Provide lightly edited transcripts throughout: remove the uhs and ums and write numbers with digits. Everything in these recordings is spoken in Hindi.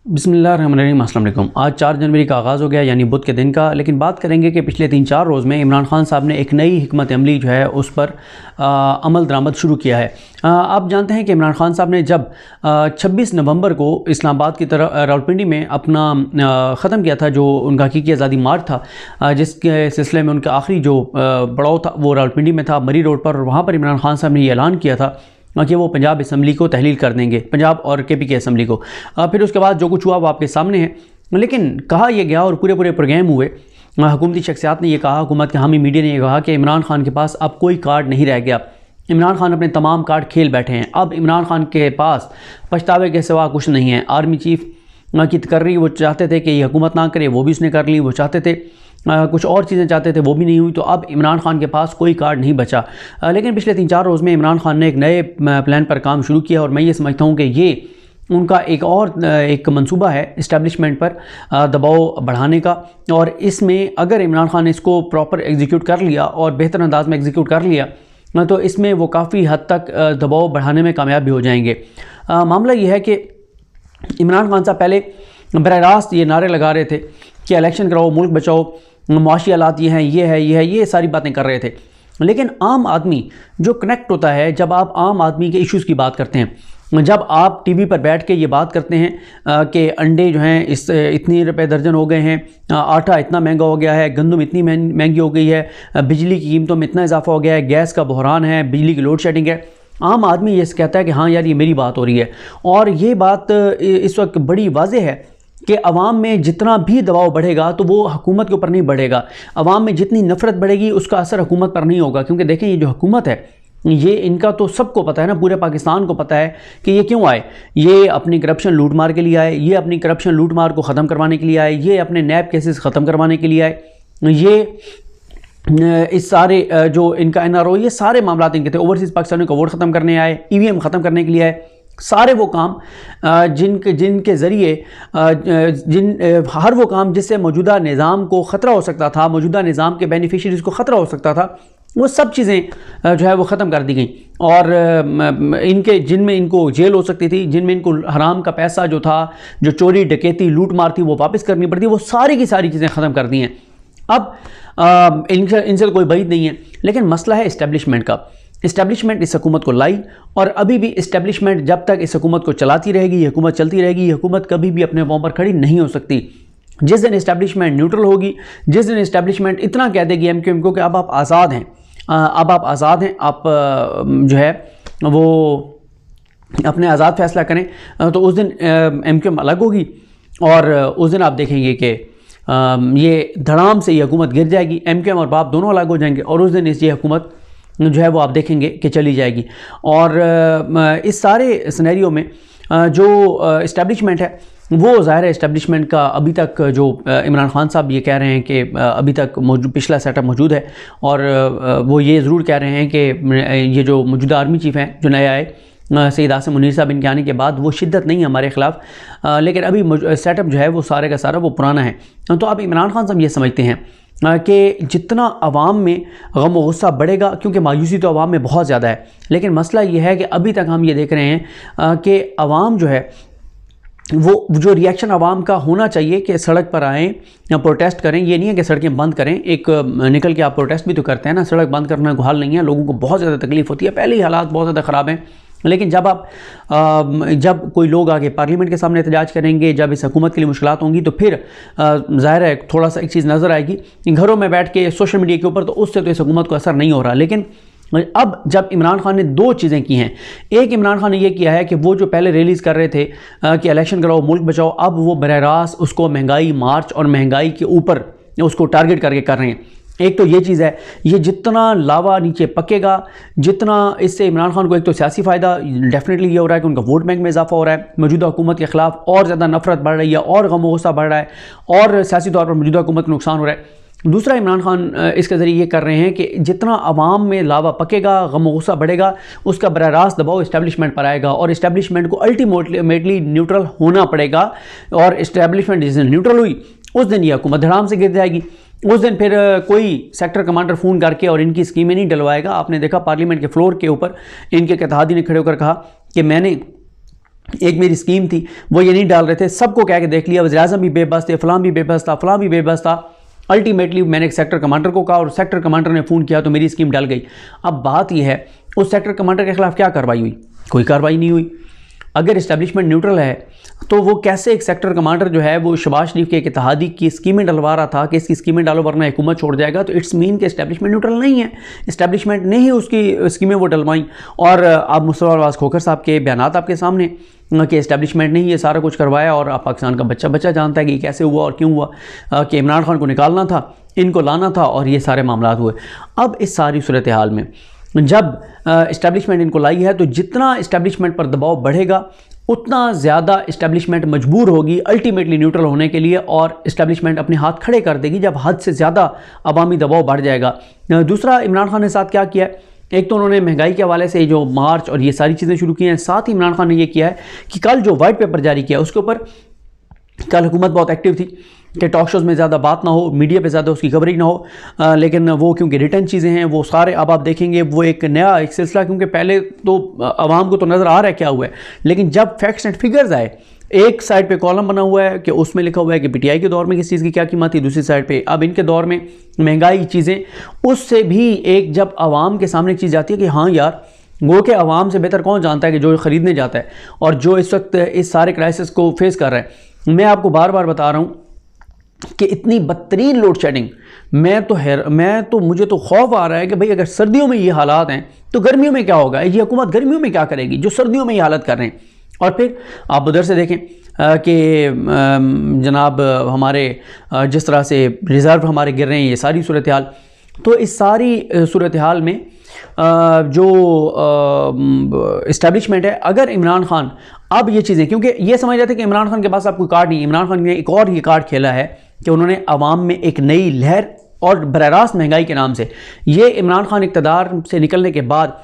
बिस्मिल्लाहिर्रहमानिर्रहीम। अस्सलाम वालेकुम। आज 4 जनवरी का आगाज़ हो गया यानी बुध के दिन का। लेकिन बात करेंगे कि पिछले 3-4 रोज़ में इमरान खान साहब ने एक नई हिकमत अमली जो है उस पर अमल दरामद शुरू किया है। आप जानते हैं कि इमरान खान साहब ने जब 26 नवंबर को इस्लामाबाद की तरफ रावलपिंडी में अपना ख़त्म किया था जो उनका हकीकी आज़ादी मार्च था, जिसके सिलसिले में उनका आखिरी जो पड़ाव था वो रावलपिंडी में था, मरी रोड पर। और वहाँ पर इमरान खान साहब ने ये ऐलान किया था कि वो पंजाब असम्बली को तहलील कर देंगे, पंजाब और KP की असम्बली को। फिर उसके बाद जो कुछ हुआ वो आपके सामने है। लेकिन कहा यह गया और पूरे प्रोग्राम हुए, हुकूमती शख्सियात ने यह कहा, हुकूमत के हामी मीडिया ने यह कहा कि इमरान खान के पास अब कोई कार्ड नहीं रह गया, इमरान खान अपने तमाम कार्ड खेल बैठे हैं, अब इमरान खान के पास पछतावे के सिवा कुछ नहीं है। आर्मी चीफ की तकर्री वो चाहते थे कि ये हुकूमत ना करे, वो भी उसने कर ली। वो चाहते थे कुछ और चीज़ें चाहते थे, वो भी नहीं हुई। तो अब इमरान खान के पास कोई कार्ड नहीं बचा। लेकिन पिछले 3-4 रोज़ में इमरान खान ने एक नए प्लान पर काम शुरू किया और मैं ये समझता हूँ कि ये उनका एक मंसूबा है इस्टेब्लिशमेंट पर दबाव बढ़ाने का। और इसमें अगर इमरान खान ने इसको प्रॉपर एग्जीक्यूट कर लिया और बेहतर अंदाज में एग्जीक्यूट कर लिया तो इसमें वो काफ़ी हद तक दबाव बढ़ाने में कामयाब भी हो जाएंगे। मामला ये है कि इमरान खान साहब पहले बरह रास्त ये नारे लगा रहे थे कि इलेक्शन कराओ, मुल्क बचाओ, मुआशी हालात ये हैं, ये सारी बातें कर रहे थे। लेकिन आम आदमी जो कनेक्ट होता है, जब आप आम आदमी के इश्यूज़ की बात करते हैं, जब आप टीवी पर बैठ के ये बात करते हैं कि अंडे जो हैं इतने रुपए दर्जन हो गए हैं, आटा इतना महंगा हो गया है, गंदम इतनी महंगी हो गई है, बिजली की कीमतों में इतना इजाफा हो गया है, गैस का बहरान है, बिजली की लोड शेडिंग है, आम आदमी ये कहता है कि हाँ यार ये मेरी बात हो रही है। और ये बात इस वक्त बड़ी वाज़ेह है कि अवाम में जितना भी दबाव बढ़ेगा तो वो हुकूमत के ऊपर नहीं बढ़ेगा। अवाम में जितनी नफ़रत बढ़ेगी उसका असर हुकूमत पर नहीं होगा। क्योंकि देखें, ये जो हुकूमत है ये इनका तो सबको पता है ना, पूरे पाकिस्तान को पता है कि ये क्यों आए। ये अपनी करप्शन लूट मार के लिए आए, ये अपनी करप्शन लूट मार को ख़त्म करवाने के लिए आए, ये अपने नैब केसेस ख़त्म करवाने के लिए आए, ये इस सारे जो इनका NRO, ये सारे मामला इनके थे। ओवरसीज़ पाकिस्तानियों का वोट ख़त्म करने आए, EVM ख़त्म करने के लिए आए। सारे वो काम जिनके ज़रिए हर वो काम जिससे मौजूदा निज़ाम को ख़तरा हो सकता था, मौजूदा निज़ाम के बेनिफिशरीज़ को ख़तरा हो सकता था, वो सब चीज़ें जो है वो ख़त्म कर दी गई। और जिनमें इनको जेल हो सकती थी, जिनमें इनको हराम का पैसा जो था, जो चोरी डकैती लूट मार थी, वो वापस करनी पड़ती, वो सारी की सारी चीज़ें ख़त्म कर दी हैं। अब इनसे कोई बईद नहीं है। लेकिन मसला है इस्टेब्लिशमेंट का। इस्टेब्लिशमेंट इस हुकूमत को लाई और अभी भी इस्टेब्लिशमेंट जब तक इस हुकूमत को चलाती रहेगी, ये हुकूमत चलती रहेगी, ये हुकूमत कभी भी अपने पाँव पर खड़ी नहीं हो सकती। जिस दिन इस्टेब्लिशमेंट न्यूट्रल होगी, जिस दिन इस्टेब्लिशमेंट इतना कह देगी MQM को कि अब आप आज़ाद हैं, अब आप आज़ाद हैं, आप जो है वो अपने आज़ाद फैसला करें, तो उस दिन MQM अलग होगी और उस दिन आप देखेंगे कि ये धड़ाम से ये हुकूमत गिर जाएगी, MQM और बाप दोनों अलग हो जाएंगे और उस दिन ये हुकूमत जो है वो आप देखेंगे कि चली जाएगी। और इस सारे सिनेरियो में जो इस्टेब्लिशमेंट है वो ज़ाहिर है इस्टेब्लिशमेंट का अभी तक जो इमरान खान साहब ये कह रहे हैं कि अभी तक पिछला सेटअप मौजूद है। और वो ये ज़रूर कह रहे हैं कि ये जो मौजूदा आर्मी चीफ़ हैं जो नए आए सैयद आसिम मुनीर साहब, इनके आने के बाद वो शिद्दत नहीं है हमारे ख़िलाफ़, लेकिन अभी सेटअप जो है वो सारे का सारा वो पुराना है। तो अब इमरान खान साहब ये समझते हैं कि जितना अवाम में गम व गुस्सा बढ़ेगा, क्योंकि मायूसी तो अवाम में बहुत ज़्यादा है, लेकिन मसला ये है कि अभी तक हम ये देख रहे हैं कि अवाम जो है वो जो रिएक्शन अवाम का होना चाहिए कि सड़क पर आएँ या प्रोटेस्ट करें, ये नहीं है कि सड़कें बंद करें। एक निकल के आप प्रोटेस्ट भी तो करते हैं ना, सड़क बंद करना को हाल नहीं है, लोगों को बहुत ज़्यादा तकलीफ़ होती है, पहले ही हालात बहुत ज़्यादा ख़राब हैं। लेकिन जब कोई लोग आगे पार्लियामेंट के सामने एहतजाज करेंगे, जब इस हुकूमत के लिए मुश्किलात होंगी, तो फिर ज़ाहिर है थोड़ा सा एक चीज़ नज़र आएगी घरों में बैठ के सोशल मीडिया के ऊपर, तो उससे तो इस हुकूमत को असर नहीं हो रहा। लेकिन अब जब इमरान खान ने 2 चीज़ें की हैं, एक इमरान खान ने यह किया है कि वो जो पहले रिलीज़ कर रहे थे कि इलेक्शन कराओ, मुल्क बचाओ, अब वो बरह रास्त उसको महंगाई मार्च और महंगाई के ऊपर उसको टारगेट करके कर रहे हैं। एक तो ये चीज़ है, ये जितना लावा नीचे पकेगा, जितना इससे इमरान खान को एक तो सियासी फ़ायदा डेफिनेटली ये हो रहा है कि उनका वोट बैंक में इजाफा हो रहा है, मौजूदा हुकूमत के ख़िलाफ़ और ज़्यादा नफरत बढ़ रही है और गम व गुस्सा बढ़ रहा है और सियासी तौर पर मौजूदा हुकूमत को नुकसान हो रहा है। दूसरा, इमरान खान इसके ज़रिए ये कर रहे हैं कि जितना अवाम में लावा पकेगा, गम व गुस्सा बढ़ेगा, उसका बरह रास्त दबाव इस्टेब्लिशमेंट पर आएगा और इस्टेब्लिशमेंट को अल्टीमेटली न्यूट्रल होना पड़ेगा। और इस्टेब्लिशमेंट जिस दिन न्यूट्रल हुई उस दिन ये हुकूमत धड़ाम से गिर जाएगी। उस दिन फिर कोई सेक्टर कमांडर फ़ोन करके और इनकी स्कीमें नहीं डलवाएगा। आपने देखा पार्लियामेंट के फ्लोर के ऊपर इनके इत्तेहादी ने खड़े होकर कहा कि मैंने एक मेरी स्कीम थी, वो ये नहीं डाल रहे थे, सबको कह के देख लिया, वज़ीर-ए-आज़म भी बेबस थे, फलां भी बेबस था, फलां भी बेबस था। अल्टीमेटली मैंने एक सेक्टर कमांडर को कहा और सेक्टर कमांडर ने फ़ोन किया तो मेरी स्कीम डल गई। अब बात यह है उस सेक्टर कमांडर के खिलाफ क्या कार्रवाई हुई? कोई कार्रवाई नहीं हुई। अगर इस्टेब्लिशमेंट न्यूट्रल है तो वो कैसे एक सेक्टर कमांडर जो है वो शहबाज शरीफ के एक इत्तेहादी की स्कीमें डलवा रहा था कि इसकी स्कीमें डालो वरना हुकूमत छोड़ जाएगा, तो इट्स मीन कि इस्टेब्लिशमेंट न्यूट्रल नहीं है। इस्टेब्लिशमेंट ने ही उसकी स्कीमें वो डलवाई। और अब मुस्तफ़ा नवाज़ खोखर साहब के बयानात आपके सामने कि इस्टेब्लिशमेंट ने ही ये सारा कुछ करवाया और अब पाकिस्तान का बच्चा बच्चा जानता है कि कैसे हुआ और क्यों हुआ, कि इमरान खान को निकालना था, इनको लाना था और ये सारे मामला हुए। अब इस सारी सूरत हाल में जब इस्टेब्लिशमेंट इनको लाई है तो जितना इस्टेब्लिशमेंट पर दबाव बढ़ेगा उतना ज़्यादा इस्टेब्लिशमेंट मजबूर होगी अल्टीमेटली न्यूट्रल होने के लिए और इस्टेब्लिशमेंट अपने हाथ खड़े कर देगी जब हद से ज़्यादा अवामी दबाव बढ़ जाएगा। दूसरा, इमरान खान ने साथ क्या किया है, एक तो उन्होंने महंगाई के हवाले से जो मार्च और ये सारी चीज़ें शुरू की हैं, साथ ही इमरान खान ने ये किया है कि कल जो वाइट पेपर जारी किया उसके ऊपर कल हुकूमत बहुत एक्टिव थी कि टॉक शोज़ में ज़्यादा बात ना हो, मीडिया पे ज़्यादा उसकी कवरेज ना हो, लेकिन वो क्योंकि रिटर्न चीज़ें हैं वो सारे अब आप देखेंगे वो एक नया एक सिलसिला, क्योंकि पहले तो आवाम को तो नज़र आ रहा है क्या हुआ है, लेकिन जब फैक्ट्स एंड फिगर्स आए, एक साइड पे कॉलम बना हुआ है कि उसमें लिखा हुआ है कि पीटीआई के दौर में किस चीज़ की क्या कीमत थी, दूसरी साइड पे अब इनके दौर में महंगाई चीज़ें, उससे भी एक जब आवाम के सामने चीज़ आती है कि हाँ यार वो के आवाम से बेहतर कौन जानता है कि जो ख़रीदने जाता है और जो इस वक्त इस सारे क्राइसिस को फेस कर रहा है। मैं आपको बार बार बता रहा हूँ कि इतनी बदतरीन लोड शेडिंग, मैं तो मुझे तो खौफ आ रहा है कि भाई अगर सर्दियों में ये हालात हैं तो गर्मियों में क्या होगा, ये हुकूमत गर्मियों में क्या करेगी जो सर्दियों में ये हालत कर रहे हैं। और फिर आप उधर से देखें कि जनाब हमारे जिस तरह से रिज़र्व हमारे गिर रहे हैं, ये सारी सूरत हाल, तो इस सारी सूरत हाल में जो इस्टेब्लिशमेंट है, अगर इमरान खान अब ये चीज़ें, क्योंकि ये समझ रहे थे कि इमरान खान के पास अब कोई कार्ड नहीं, इमरान खान ने एक और ये कार्ड खेला है कि उन्होंने अवाम में एक नई लहर और बरह रास्त महंगाई के नाम से, ये इमरान खान इक़्तिदार से निकलने के बाद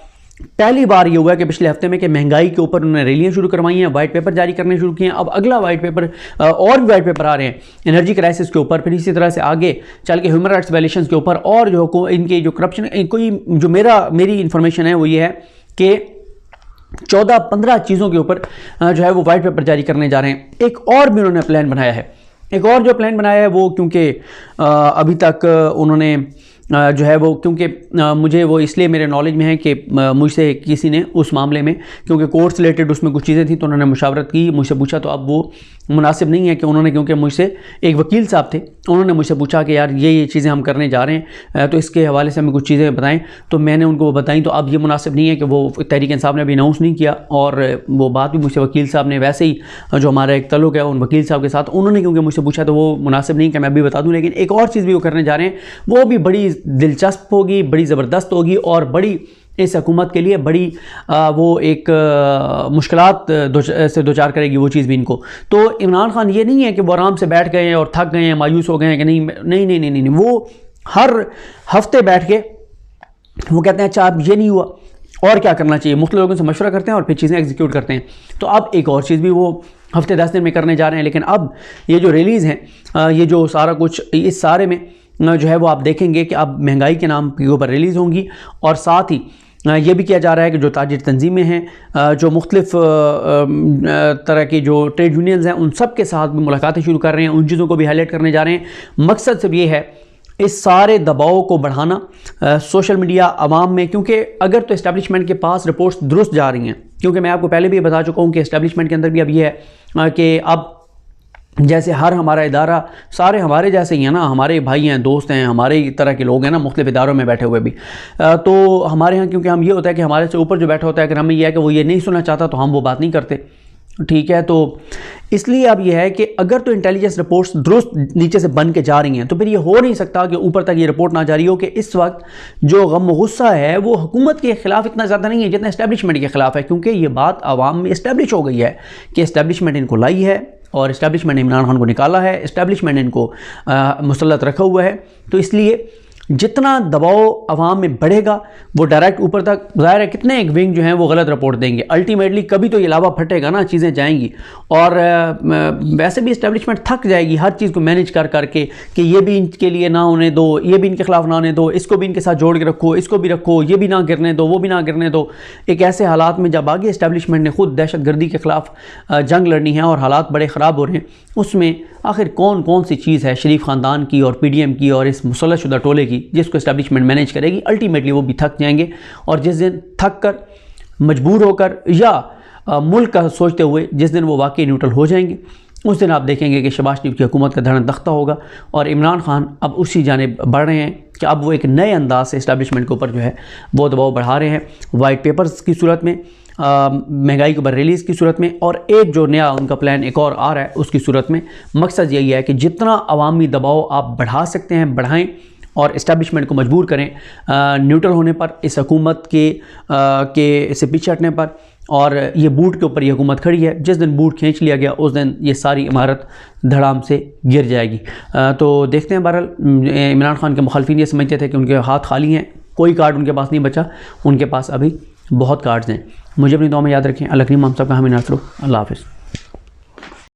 पहली बार ये हुआ है कि पिछले हफ्ते में कि महंगाई के ऊपर उन्होंने रैलियाँ शुरू करवाई हैं, वाइट पेपर जारी करने शुरू किए हैं। अब अगला वाइट पेपर और भी वाइट पेपर आ रहे हैं एनर्जी क्राइसिस के ऊपर, फिर इसी तरह से आगे चल के ह्यूमन राइट्स वायलेशंस के ऊपर, और जो इनके जो करप्शन, कोई जो मेरी इन्फॉर्मेशन है वो ये है कि 14-15 चीज़ों के ऊपर जो है वो वाइट पेपर जारी करने जा रहे हैं। एक और भी उन्होंने प्लान बनाया है, एक और जो प्लान बनाया है वो, क्योंकि अभी तक उन्होंने जो है वो, क्योंकि मुझे वो इसलिए मेरे नॉलेज में है कि मुझसे किसी ने उस मामले में, क्योंकि कोर्स रिलेटेड उसमें कुछ चीज़ें थी तो उन्होंने मुशावरत की, मुझसे पूछा, तो अब वो मुनासिब नहीं है कि उन्होंने, क्योंकि मुझसे एक वकील साहब थे, उन्होंने मुझसे पूछा कि यार ये चीज़ें हम करने जा रहे हैं तो इसके हवाले से हमें कुछ चीज़ें बताएं, तो मैंने उनको वो बताई। तो अब ये मुनासिब नहीं है कि वो तहरीक इंसाफ ने अभी अनाउंस नहीं किया, और वो बात भी मुझसे वकील साहब ने, वैसे ही जो हमारा एक तल्लुक़ है उन वकील साहब के साथ, उन्होंने क्योंकि मुझसे पूछा तो वो मुनासिब नहीं कि मैं अभी बता दूँ। लेकिन एक और चीज़ भी वो करने जा रहे हैं, वो भी बड़ी दिलचस्प होगी, बड़ी ज़बरदस्त होगी और बड़ी इस हुकूमत के लिए बड़ी वो एक मुश्किलात से दो चार करेगी वो चीज़ भी इनको। तो इमरान खान ये नहीं है कि वो आराम से बैठ गए हैं और थक गए हैं, मायूस हो गए हैं कि नहीं नहीं नहीं नहीं नहीं, नहीं। वो हर हफ्ते बैठ के वो कहते हैं अच्छा अब ये नहीं हुआ और क्या करना चाहिए, मुख्तलिफ लोगों से मशवरा करते हैं और फिर चीज़ें एग्जीक्यूट करते हैं। तो अब एक और चीज़ भी वो हफ्ते 10 दिन में करने जा रहे हैं। लेकिन अब ये जो रिलीज़ हैं, ये जो सारा कुछ, इस सारे में जो है वो आप देखेंगे कि अब महंगाई के नाम के ऊपर रिलीज़ होंगी, और साथ ही ये भी किया जा रहा है कि जो ताजिर तंजीमें हैं, जो मुख्तलिफ तरह की जो ट्रेड यूनियंस हैं, उन सब के साथ भी मुलाकातें शुरू कर रहे हैं, उन चीज़ों को भी हाईलाइट करने जा रहे हैं। मकसद सिर्फ ये है इस सारे दबाव को बढ़ाना सोशल मीडिया आवाम में, क्योंकि अगर तो इस्टेब्लिशमेंट के पास रिपोर्ट्स दुरुस्त जा रही हैं, क्योंकि मैं आपको पहले भी बता चुका हूँ कि इस्टेब्लिशमेंट के अंदर भी अब ये है कि अब जैसे हर हमारा इदारा सारे हमारे जैसे ही हैं ना, हमारे भाई हैं, दोस्त हैं, हमारे तरह के लोग हैं ना, मुख्तलिफ इदारों में बैठे हुए भी, तो हमारे यहाँ क्योंकि हम ये होता है कि हमारे से ऊपर जो बैठा होता है, अगर हमें यह है कि वो ये नहीं सुनना चाहता तो हम वो बात नहीं करते, ठीक है। तो इसलिए अब यह है कि अगर तो इंटेलिजेंस रिपोर्ट्स दुरुस्त नीचे से बन के जा रही हैं तो फिर ये हो नहीं सकता कि ऊपर तक ये रिपोर्ट ना जा रही हो कि इस वक्त जो गम गुस्सा है वो हुकूमत के ख़िलाफ़ इतना ज़्यादा नहीं है जितना इस्टेब्लिशमेंट के ख़िलाफ़ है, क्योंकि ये बात आवाम में इस्टेब्लिश हो गई है कि इस्टेब्लिशमेंट इनको लाई है और इस्टेब्लिशमेंट ने इमरान खान को निकाला है, इस्टेब्लिशमेंट ने इनको मुसल्लत रखा हुआ है। तो इसलिए जितना दबाव अवाम में बढ़ेगा वो डायरेक्ट ऊपर तक, ज़ाहिर है कितने एक विंग जो हैं वो गलत रिपोर्ट देंगे, अल्टीमेटली कभी तो ये लावा फटेगा ना, चीज़ें जाएंगी। और वैसे भी इस्टेब्लिशमेंट थक जाएगी हर चीज़ को मैनेज कर करके कि ये भी इनके लिए ना होने दो, ये भी इनके खिलाफ ना होने दो, इसको भी इनके साथ जोड़ के रखो, इसको भी रखो, ये भी ना गिरने दो, वो भी ना गिरने दो। एक ऐसे हालात में जब आगे इस्टेब्लिशमेंट ने खुद दहशतगर्दी के ख़िलाफ़ जंग लड़नी है और हालात बड़े ख़राब हो रहे हैं, उसमें आखिर कौन कौन सी चीज़ है शरीफ ख़ानदान की और PDM की और इस मुसल्लतशुदा टोले की जिसको इस्टेब्लिशमेंट मैनेज करेगी। अल्टीमेटली वो भी थक जाएंगे और जिस दिन थक कर, मजबूर होकर या मुल्क का सोचते हुए जिस दिन वो वाकई न्यूट्रल हो जाएंगे, उस दिन आप देखेंगे कि शहबाज शरीफ की हुकूमत का धड़ा तख्ता होगा और इमरान खान अब उसी जानिब बढ़ रहे हैं कि अब वो एक नए अंदाज से इस्टेब्लिशमेंट के ऊपर जो है वो दबाव बढ़ा रहे हैं, वाइट पेपर्स की सूरत में, महंगाई के ऊपर रिलीज़ की सूरत में, और एक जो नया उनका प्लान एक और आ रहा है उसकी सूरत में। मकसद यही है कि जितना अवामी दबाव आप बढ़ा सकते हैं बढ़ाएं और इस्टेब्लिशमेंट को मजबूर करें न्यूट्रल होने पर, इस हुकूमत के से पीछे हटने पर। और ये बूट के ऊपर ये हुकूमत खड़ी है, जिस दिन बूट खींच लिया गया उस दिन ये सारी इमारत धड़ाम से गिर जाएगी। तो देखते हैं। बहरहाल इमरान खान के मुखालफिन ये समझते थे कि उनके हाथ खाली हैं, कोई कार्ड उनके पास नहीं बचा, उनके पास अभी बहुत कार्ड्स हैं। मुझे अपनी दुआ में याद रखें। अल्लाह करीम हम सब का हमें नासर हो। अल्लाह हाफ़िज़।